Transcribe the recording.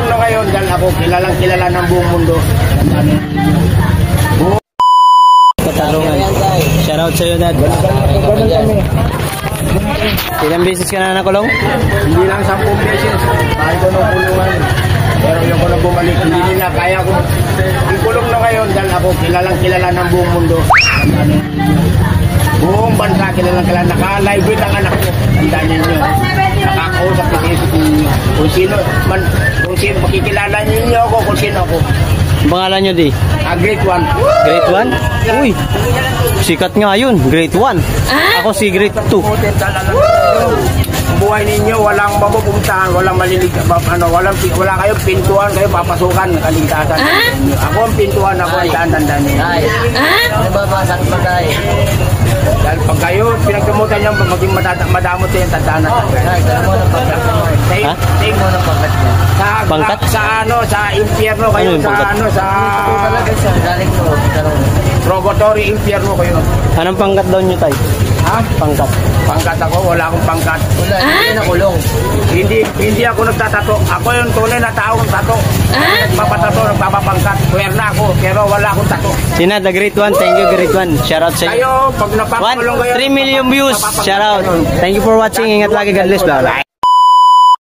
kulong na ngayon dahil ako kilalang kilala ng buong mundo. Katarungan. Shoutout sa'yo, Dad. Ilang beses ka na nakulong? Hindi lang 10 beses. Kahit ko nung kulungan. Pero yung ko na bumalik, hindi nila kaya ko. Ang kulong na ngayon dahil ako kilalang kilala ng buong mundo. Buong bansa kilalang kilala. Naka-live with ang anak ko. Tandaan ninyo. Nakakausap ko kung sino man, kung sino makikilala ninyo ako, kung sino ako. Pangalan nyo, di? Grade 1. Grade 1? Uy, sikat nga yun. Grade 1. Ako si grade 2. Ang buhay ninyo, walang mapupuntahan, walang malilig, wala kayong pintuan, kayo papasukan, kaligtasan. Ako ang pintuan, ako ang tandaan niyo. Nababasag pa tayo. Dahil pag kayo, pinagkamutan nyo, maging madamot yung tandaan na. Pangkat? Sa impyerno kayo, sa Purgatory impyerno kayo. Anong pangkat daw nyo, Tay? Ha? Pangkat. Pangkat ako, wala akong pangkat. Wala, hindi nakulong. Hindi ako nagtatato. Ako yung tunay na taong tato. Nagpapatato, nagpapapangkat. Puwerna ako, pero wala akong tato. Sina, the grade 1. Thank you, grade 1. Shoutout sa'yo. Kayo, pag napakulong kayo, 3 million views. Shoutout. Thank you for watching. Ingat lagi. God bless. Bye.